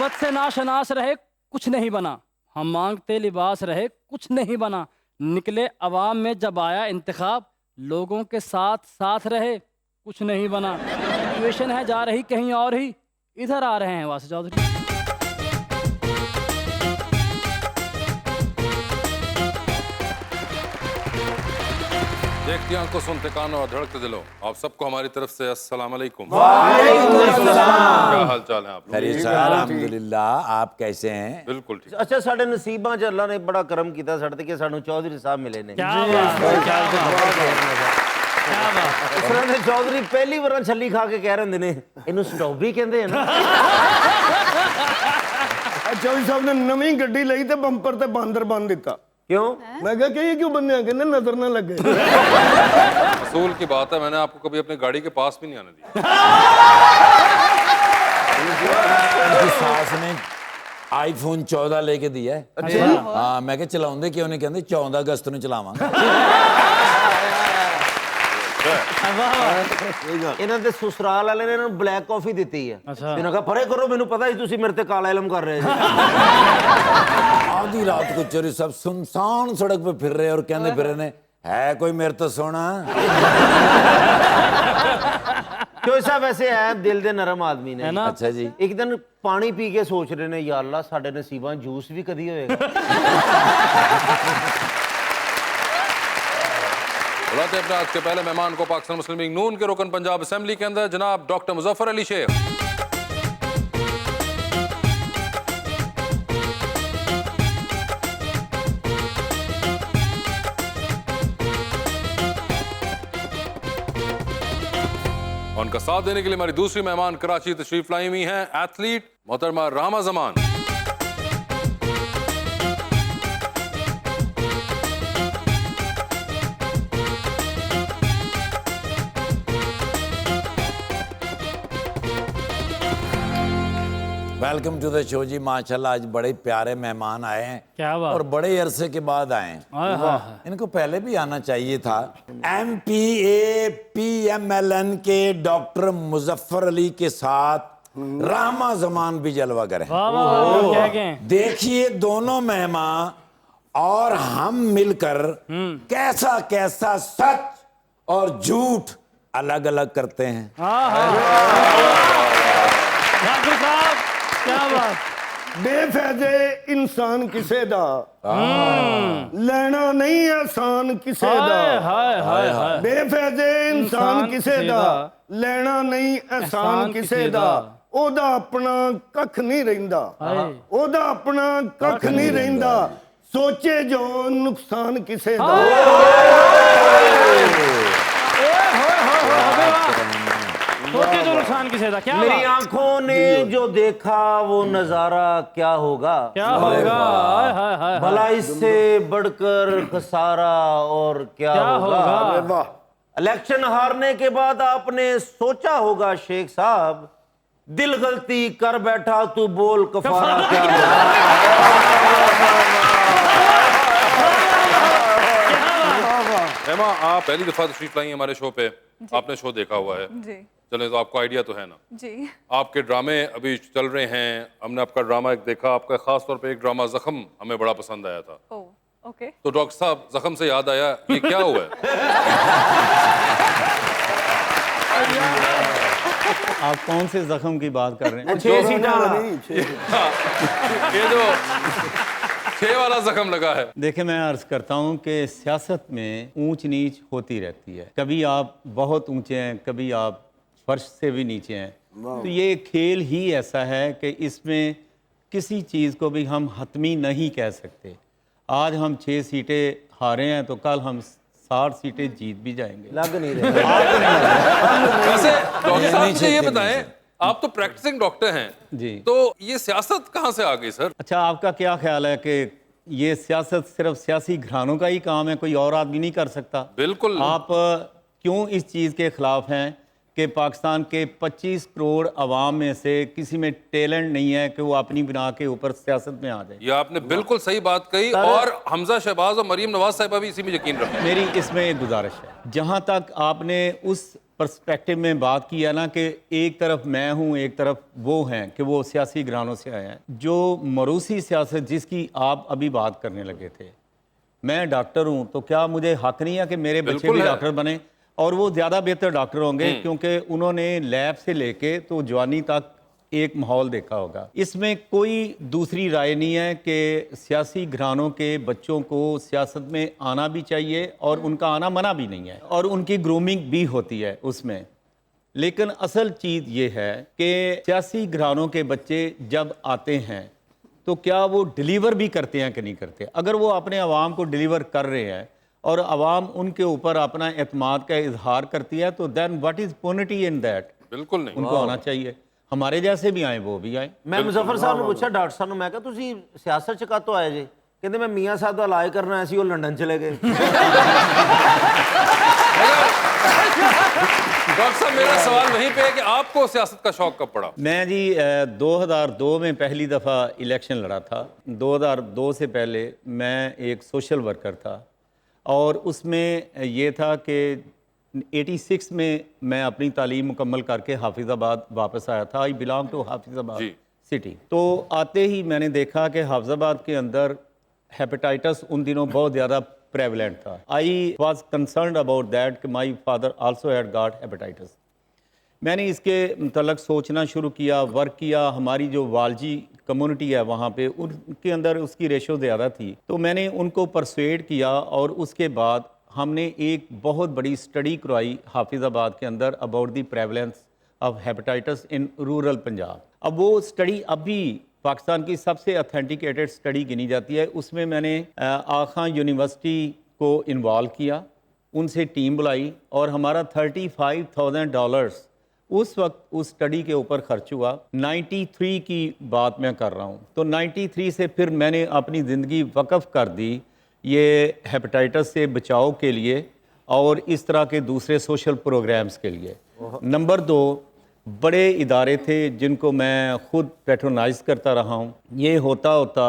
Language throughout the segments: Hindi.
मोहब्बत से नाशनास रहे कुछ नहीं बना, हम मांगते लिबास रहे कुछ नहीं बना, निकले अवाम में जब आया इंतखाब, लोगों के साथ साथ रहे कुछ नहीं बना। सिचुएशन है जा रही कहीं और ही, इधर आ रहे हैं वासी चौधरी। देखती आंखों, सुनते कानों और धड़कते दिलों, आप सबको हमारी तरफ से अस्सलाम वालेकुम। क्या हाल चाल है आप लोग? अल्हम्दुलिल्लाह, आप कैसे हैं? बिल्कुल ठीक। अच्छा, साढ़े नसीबां च अल्लाह ने बड़ा करम किया साढ़े ते कि सानू चौधरी साहब मिले ने। क्या बात है, क्या बात है, क्या बात। इस तरह दे चौधरी पहली बार छली खा के कह रहे ने इनू स्ट्रॉबेरी कहंदे हैं ना। चौधरी साहब ने नवी गड्डी लई ते बंपर ते बांदर बन दिता। क्यों? मैं कहा कि ये क्यों बनने कहने नजर ना लगे। असूल की बात है, मैंने आपको कभी अपनी गाड़ी के पास भी नहीं आने दिया। उनकी सास ने आईफोन 14 लेके दिया है। अच्छा, हाँ, मैं क्या चलाਉਂਦੇ क्यों नहीं, कहते 14 अगस्त ਨੂੰ ਚਲਾਵਾਂਗੇ। ਇਹਨਾਂ ਦੇ ਸਸੁਰਾਲ ਵਾਲੇ ਨੇ ਇਹਨਾਂ ਨੂੰ ਬਲੈਕ ਕਾਫੀ ਦਿੱਤੀ ਹੈ। ਇਹਨਾਂ ਕਹਾ ਪਰੇ ਕਰੋ, ਮੈਨੂੰ ਪਤਾ ਹੀ ਤੁਸੀਂ ਮੇਰੇ ਤੇ ਕਾਲਾ ਇਲਮ ਕਰ ਰਹੇ ਜੀ। आधी रात को चोरी सब सुनसान सड़क पे फिर रहे और कहने फिर रहे है कोई मेरे तो सोना। चौधरी साहब वैसे है दिल दे नरम आदमी ने। अच्छा जी। एक दिन पानी पी के सोच रहे ने, या अल्लाह साडे नसीबां जूस भी कदी होएगा। बुलाते अपने आज के पहले मेहमान को, पाकिस्तान मुस्लिम लीग नून के रुकन पंजाब असेंबली के अंदर जनाब डॉक्टर मुजफ्फर अली शेख। उनका साथ देने के लिए हमारी दूसरी मेहमान कराची तशरीफ लाई हुई हैं एथलीट मोहतरमा Rama Zaman. Welcome to the show जी। माशाल्लाह आज बड़े प्यारे मेहमान आए हैं। क्या बात। और बड़े अरसे के बाद आए हैं। हाय हाय हाय। इनको पहले भी आना चाहिए था। MPAPMLN के डॉक्टर मुजफ्फर अली के साथ रामा जमान भी जलवा करें। वाह वाह वाह, क्या कहें। देखिए दोनों मेहमान और हम मिलकर कैसा कैसा सच और झूठ अलग अलग करते हैं। डॉक्टर साहब क्या बात। बेफायदे इंसान किसे दा लेना नहीं आसान किसे दा। हाय हाय हाय। बेफायदे इंसान किसे दा लेना नहीं आसान किसे दा। ओदा अपना कख नहीं रहिंदा, ओदा अपना कख नहीं रहिंदा, सोचे जो नुकसान किसे दा। सोचे जो नुकसान किसे था। क्या मेरी आंखों ने जो देखा वो नजारा क्या होगा, क्या होगा। हाय हाय हाय। भला इससे बढ़कर खसारा और क्या होगा। इलेक्शन हारने के बाद आपने सोचा होगा शेख साहब, दिल गलती कर बैठा तू बोल कफारा क्या होगा। हेमा, आप पहली दफा तशरीफ लाई हमारे शो पे, आपने शो देखा हुआ है जी चले तो आपको आइडिया तो है ना। जी। आपके ड्रामे अभी चल रहे हैं, हमने आपका ड्रामा एक देखा, आपका खास तौर पे एक ड्रामा जख्म हमें बड़ा पसंद आया था। Oh okay. तो डॉक्टर साहब जख्म से याद आया, ये क्या हुआ है? आप कौन से जख्म की बात कर रहे हैं? 6 सीटा वाला। ये जो 6 वाला जख्म लगा है। देखिए, मैं अर्ज करता हूँ कि सियासत में ऊंच नीच होती रहती है। कभी आप बहुत ऊंचे हैं, कभी आप फर्श से भी नीचे हैं। तो ये खेल ही ऐसा है कि इसमें किसी चीज़ को भी हम हतमी नहीं कह सकते। आज हम 6 सीटें हारे हैं तो कल हम 60 सीटें जीत भी जाएंगे। लग नहीं रहे। वैसे डॉक्टर साहब मुझे ये बताएं, आप तो प्रैक्टिसिंग डॉक्टर हैं जी, तो ये सियासत कहाँ से आ गई सर? अच्छा, आपका क्या ख्याल है कि ये सियासत सिर्फ सियासी घरानों का ही काम है, कोई और आदमी नहीं कर सकता? बिल्कुल। आप क्यों इस चीज़ के खिलाफ हैं कि पाकिस्तान के 25 करोड़ अवाम में से किसी में टैलेंट नहीं है कि वो अपनी बिना के ऊपर सियासत में आ जाए? ये आपने बिल्कुल सही बात कही, और हमजा शहबाज और मरीम नवाज साहिबा भी इसी में यकीन रखते हैं। मेरी इसमें एक गुजारिश है, जहाँ तक आपने उस पर्सपेक्टिव में बात की है ना कि एक तरफ मैं हूँ एक तरफ वो हैं कि वो सियासी घरानों से आए हैं, जो मरूसी सियासत जिसकी आप अभी बात करने लगे थे, मैं डॉक्टर हूँ तो क्या मुझे हक नहीं है कि मेरे बच्चे बिल्कुल भी है। डॉक्टर बने, और वो ज़्यादा बेहतर डॉक्टर होंगे क्योंकि उन्होंने लैब से लेके तो जवानी तक एक माहौल देखा होगा। इसमें कोई दूसरी राय नहीं है कि सियासी घरानों के बच्चों को सियासत में आना भी चाहिए और उनका आना मना भी नहीं है, और उनकी ग्रूमिंग भी होती है उसमें। लेकिन असल चीज़ ये है कि सियासी घरानों के बच्चे जब आते हैं तो क्या वो डिलीवर भी करते हैं कि नहीं करते। अगर वो अपने अवाम को डिलीवर कर रहे हैं और अवाम उनके ऊपर अपना एतमाद का इजहार करती है तो then what is punity in that. बिल्कुल नहीं। उनको आना चाहिए, हमारे जैसे भी आए वो भी आए। मैं मुजफ्फर साहब ने पूछा डॉक्टर साहब ने, मैं कहा ਤੁਸੀਂ ਸਿਆਸਤ ਚ ਕਾਤੋਂ ਆਏ ਜੇ? ਕਹਿੰਦੇ ਮੈਂ ਮੀਆਂ ਸਾਹਿਬ ਦਾ ਇਲਾਜ ਕਰਨ ਆਇਆ ਸੀ, ਉਹ ਲੰਡਨ ਚਲੇ ਗਏ। डॉक्टर साहब मेरा सवाल वहीं पे है कि आपको सियासत का शौक कब पड़ा? मैं जी 2002 में पहली दफ़ा इलेक्शन लड़ा था। 2002 से पहले मैं एक सोशल वर्कर था और उसमें ये था कि 86 में मैं अपनी तालीम मुकम्मल करके हाफिज़ाबाद वापस आया था। I belong to Hafizabad ji. City. तो आते ही मैंने देखा कि हाफिज़ाबाद के अंदर हेपेटाइटिस उन दिनों बहुत ज़्यादा प्रेवलेंट था। I was concern about that कि my father also had got hepatitis. मैंने इसके मतलब सोचना शुरू किया, वर्क किया। हमारी जो वालजी कम्युनिटी है वहाँ पे, उनके अंदर उसकी रेशो ज़्यादा थी, तो मैंने उनको परसुएड किया और उसके बाद हमने एक बहुत बड़ी स्टडी करवाई हाफिज़ाबाद के अंदर about the prevalence of hepatitis in rural Punjab. अब वो स्टडी अभी पाकिस्तान की सबसे ऑथेंटिकेटेड स्टडी गिनी जाती है। उसमें मैंने आखा यूनिवर्सिटी को इन्वॉल्व किया, उनसे टीम बुलाई और हमारा $35,000 उस वक्त उस स्टडी के ऊपर खर्च हुआ। 93 की बात मैं कर रहा हूँ। तो 93 से फिर मैंने अपनी ज़िंदगी वक़्फ़ कर दी ये हेपेटाइटिस से बचाव के लिए और इस तरह के दूसरे सोशल प्रोग्राम्स के लिए। नंबर 2, बड़े इदारे थे जिनको मैं ख़ुद पैट्रोनाइज करता रहा हूँ। ये होता होता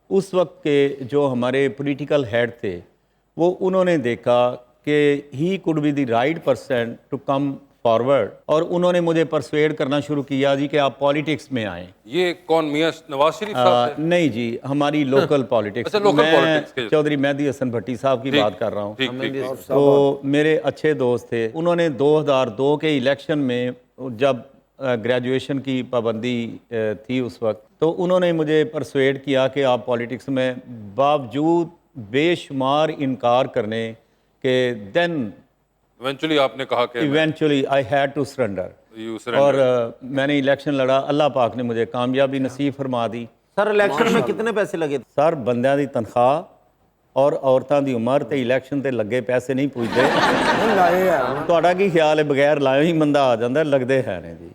उस वक्त के जो हमारे पॉलिटिकल हेड थे वो उन्होंने देखा कि he could be the right person to come forward, और उन्होंने मुझे परसुएड करना शुरू किया जी कि आप पॉलिटिक्स में आएँ। ये कौन, मियां नवाज शरीफ साहब थे? नहीं जी, हमारी लोकल पॉलिटिक्स। अच्छा, लोकल पॉलिटिक्स के। चौधरी मेहदी हसन भट्टी साहब की बात कर रहा हूँ। ठीक ठीक ठीक। तो मेरे अच्छे दोस्त थे, उन्होंने 2002 के इलेक्शन में जब ग्रेजुएशन की पाबंदी थी उस वक्त, तो उन्होंने मुझे परसुएड किया कि आप पॉलिटिक्स में, बावजूद बेशुमार इनकार करने के, देन इवेंचुअली आपने कहा कि eventually I had to surrender. और मैंने इलेक्शन लड़ा, अल्लाह पाक ने मुझे कामयाबी नसीब फरमा दी। सर इलेक्शन में कितने पैसे लगे? सर बंदियां दी तनख्वाह और औरतां दी उम्र ते इलेक्शन ते लगे पैसे नहीं पुजदे। ਤੁਹਾਡਾ ਕੀ ਖਿਆਲ ਹੈ ਬਗੈਰ ਲਾਏ ਹੀ ਬੰਦਾ ਆ ਜਾਂਦਾ? ਲੱਗਦੇ ਹੈ ਨੇ ਜੀ।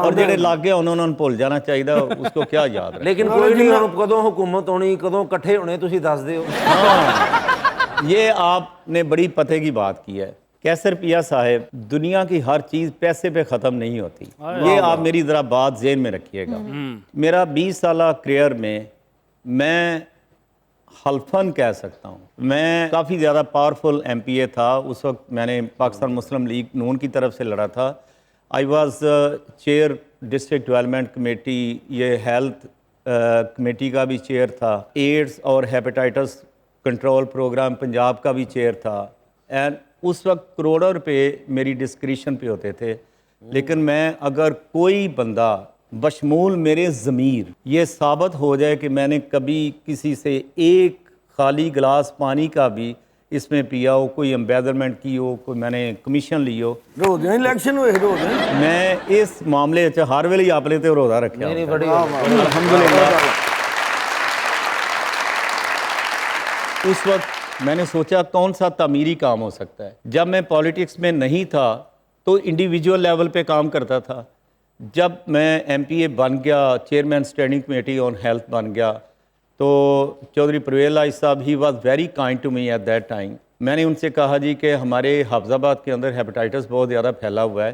ਔਰ ਜਿਹੜੇ ਲੱਗ ਗਏ ਉਹਨਾਂ ਨੂੰ ਭੁੱਲ ਜਾਣਾ ਚਾਹੀਦਾ, ਉਸको क्या याद रहे। लेकिन कोई नहीं, ਹੁਣ ਕਦੋਂ हुकूमत होनी, कਦੋਂ इकट्ठे होने, ਤੁਸੀਂ ਦੱਸ ਦਿਓ। ये आपने बड़ी पते की बात की है। कैसर पिया साहब, दुनिया की हर चीज़ पैसे पे ख़त्म नहीं होती। ये आप मेरी ज़रा बात ज़हन में रखिएगा। मेरा 20 साल करियर में मैं हल्फन कह सकता हूँ, मैं काफ़ी ज़्यादा पावरफुल MPA था। उस वक्त मैंने पाकिस्तान मुस्लिम लीग नून की तरफ से लड़ा था। I was chair district development committee, ये हेल्थ कमेटी का भी चेयर था, एड्स और हेपेटाइटिस कंट्रोल प्रोग्राम पंजाब का भी चेयर था। एंड उस वक्त करोड़ों रुपए मेरी डिस्क्रिप्शन पे होते थे। लेकिन मैं, अगर कोई बंदा बशमूल मेरे ज़मीर ये साबित हो जाए कि मैंने कभी किसी से एक खाली गिलास पानी का भी इसमें पिया हो, कोई एम्बेजलमेंट की हो, कोई मैंने कमीशन ली हो, इलेक्शन हुए मैं इस मामले च हर वेले अपने ते रोज़ा रखा। अल्हम्दुलिल्लाह। उस वक्त मैंने सोचा कौन सा तामीरी काम हो सकता है। जब मैं पॉलिटिक्स में नहीं था तो इंडिविजुअल लेवल पे काम करता था। जब मैं MPA बन गया, chairman standing committee on health बन गया, तो Chaudhry Pervaiz Elahi Sahib he was very kind to me at that time. मैंने उनसे कहा जी कि हमारे हाफिज़ाबाद के अंदर हेपेटाइटिस बहुत ज़्यादा फैला हुआ है।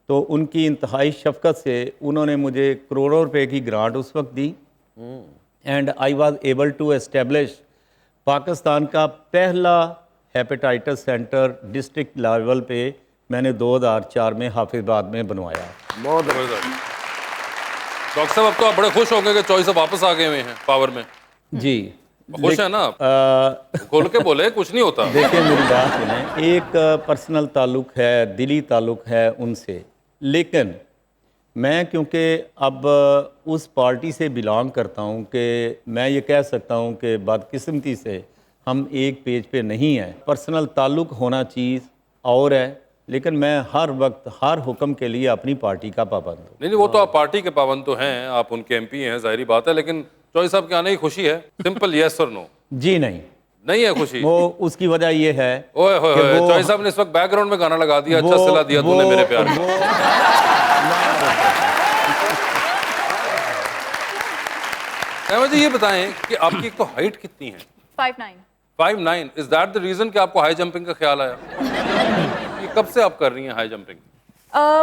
तो उनकी इंतहाई शफ़क़त से उन्होंने मुझे करोड़ों रुपए की ग्रांट उस वक्त दी। And I was able to establish Pakistan का पहला हेपेटाइटिस सेंटर डिस्ट्रिक्ट लेवल पे मैंने 2004 में हाफिजाबाद में बनवाया। डॉक्टर साहब अब तो आप बड़े खुश हो गए कि चॉइस वापस आ गए हुए हैं पावर में। जी खुश है ना आप? खोल के बोले, कुछ नहीं होता। देखिए मेरी बात सुनें, एक पर्सनल ताल्लुक है, दिली ताल्लुक है उनसे, लेकिन मैं क्योंकि अब उस पार्टी से बिलोंग करता हूं कि मैं ये कह सकता हूं कि बदकिस्मती से हम एक पेज पे नहीं हैं। पर्सनल ताल्लुक होना चीज़ और है, लेकिन मैं हर वक्त हर हुक्म के लिए अपनी पार्टी का पाबंद हूँ। नहीं, वो तो आप पार्टी के पाबंद तो हैं, आप उनके एमपी हैं, जाहिर बात है, लेकिन चॉइस साहब के आने की खुशी है? सिंपल यस और नो? जी नहीं है खुशी? वो उसकी वजह ये है, ओए होए, चॉइस साहब ने इस वक्त बैकग्राउंड में गाना लगा दिया, अच्छा सिला दिया तूने मेरे प्यार में। मुझे ये बताएं कि आपकी एक तो हाइट कितनी है? 5'9". 5'9". इज दैट द रीजन कि आपको हाई जंपिंग का ख्याल आया? ये कब से आप कर रही हैं हाई जंपिंग?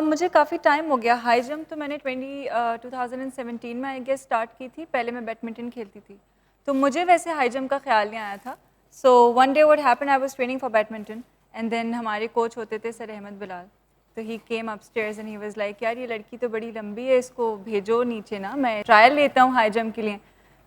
मुझे काफ़ी टाइम हो गया। हाई जंप तो मैंने 2017 में आई गेस स्टार्ट की थी। पहले मैं बैडमिंटन खेलती थी, तो मुझे वैसे हाई जंप का ख्याल नहीं आया था। So one day what happened, I was training for badminton and then हमारे कोच होते थे सर अहमद बिलाल, तो he came upstairs and he was like, यार ये लड़की तो बड़ी लंबी है, इसको भेजो नीचे ना, मैं ट्रायल लेता हूँ हाई जंप के लिए।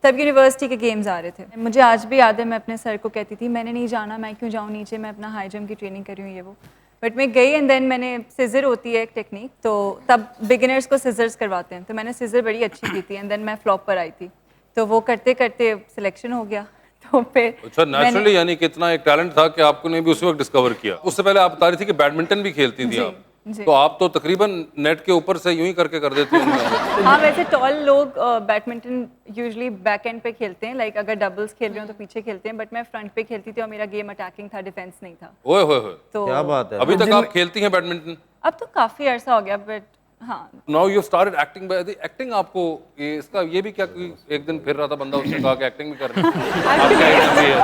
तब यूनिवर्सिटी के गेम्स आ रहे थे। मुझे आज भी याद है, मैं अपने सर को कहती थी मैंने नहीं जाना, मैं क्यों जाऊँ नीचे, मैं अपना हाई जंप की ट्रेनिंग कर रही हूँ ये वो। बट मैं गई एंड देन मैंने सिजर होती है एक टेक्निक, तो तब बिगिनर्स को सिजर्स करवाते हैं, तो मैंने सिजर बड़ी अच्छी की थी एंड देन मैं फ्लॉप पर आई थी, तो वो करते करते सिलेक्शन हो गया। तो फिर अच्छा, नेचुरली यानी कि इतना एक टैलेंट था कि आपको ने भी उसी वक्त डिस्कवर किया। उससे पहले आप बता रही थी कि बैडमिंटन भी खेलती थी आप, तो आप तो तकरीबन नेट के ऊपर से यूं ही करके कर देती हैं। हाँ, वैसे टॉल लोग बैडमिंटन यूजुअली बैक एंड पे खेलते हैं, लाइक अगर डबल्स खेल रहे हो तो पीछे खेलते हैं, बट मैं फ्रंट पे खेलती थी और मेरा गेम अटैकिंग था, डिफेंस नहीं था। ओए होए होए, तो क्या बात है। अभी तक आप खेलती हैं बैडमिंटन? अब तो काफी अरसा हो गया, बट हाँ। Now you started acting. By the acting आपको ये इसका ये भी क्या कोई एक दिन फिर रहा था बंदा, उसने कहा कि एक्टिंग भी कर रहे हैं आपकी आइडिया भी है?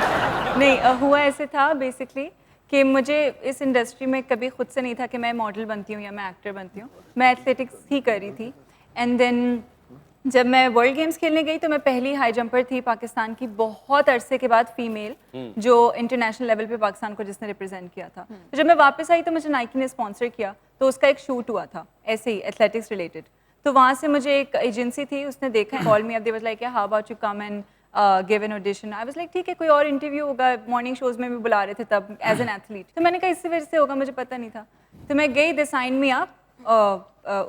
नहीं, हुआ ऐसे था बेसिकली कि मुझे इस इंडस्ट्री में कभी खुद से नहीं था कि मैं मॉडल बनती हूँ या मैं एक्टर बनती हूँ। मैं एथलेटिक्स ही कर रही थी एंड देन जब मैं वर्ल्ड गेम्स खेलने गई तो मैं पहली हाई जंपर थी पाकिस्तान की, बहुत अरसे के बाद फीमेल जो इंटरनेशनल लेवल पे पाकिस्तान को जिसने रिप्रेजेंट किया था। तो जब मैं वापस आई तो मुझे नाइकी ने स्पॉन्सर किया, तो उसका एक शूट हुआ था ऐसे ही एथलेटिक्स रिलेटेड। तो वहाँ से मुझे एक एजेंसी थी, उसने देखा, call me up, they was like how about you come and give an audition. I was like ठीक है, कोई और इंटरव्यू होगा, मॉर्निंग शोज में भी बुला रहे थे तब एज एन एथलीट। तो मैंने कहा इसी वजह से होगा, मुझे पता नहीं था। तो मैं गई, दे साइन मी अप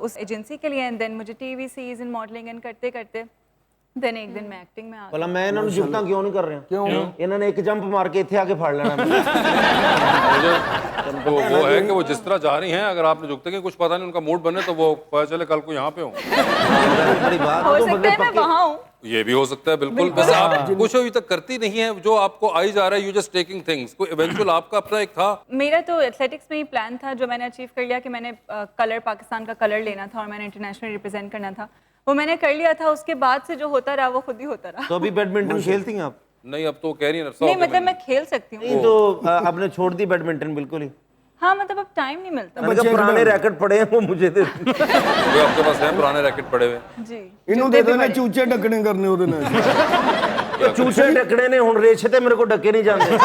उस एजेंसी के लिए एंड देन मुझे TV series in modelling and करते करते देन एक दिन मैं एक्टिंग में आ भला मैं इन्होंने जुगता क्यों नहीं कर रहे? क्यों? इन्होंने एक जंप मार के इत्थे आके फाड़ लेना। तो वो है कि वो जिस तरह जा रही हैं, अगर आपने झुकते कि कुछ पता नहीं उनका मूड बने तो वो पता चले कल को यहाँ पे हो। बड़ी बात हो तो सकता है मैं वहाँ हूँ। ये भी हो सकता है, बिल्कुल। बस आप कुछ अभी तक करती नहीं है जो आपको आई जा रहा है, यू जस्ट टेकिंग थिंग्स। कोई इवेंचुअल आपका अपना एक था? मेरा तो एथलेटिक्स में ही प्लान था, जो मैंने अचीव कर लिया कि मैंने कलर पाकिस्तान का कलर लेना था और मैंने इंटरनेशनल रिप्रेजेंट करना था, वो मैंने कर लिया था। उसके बाद से जो होता रहा वो खुद ही होता रहा। तो अभी बैडमिंटन खेलती हैं आप? नहीं, अब तो कह रही है नहीं, मतलब मैं खेल सकती हूँ। नहीं तो आपने छोड़ दी बैडमिंटन बिल्कुल ही? हाँ, मतलब अब टाइम नहीं मिलता। मैंने कहा पुराने रैकेट पड़े हैं वो मुझे दे। वो आपके पास है पुराने रैकेट पड़े हुए? जी, ਇਹਨੂੰ ਦੇ ਦੇਣਾ ਚੂਚੇ ਢੱਕਣੇ ਕਰਨੇ ਉਹਦੇ ਨਾਲ। चूचे ढकने ने हुन रेछे ते मेरे को ढके नहीं जाते।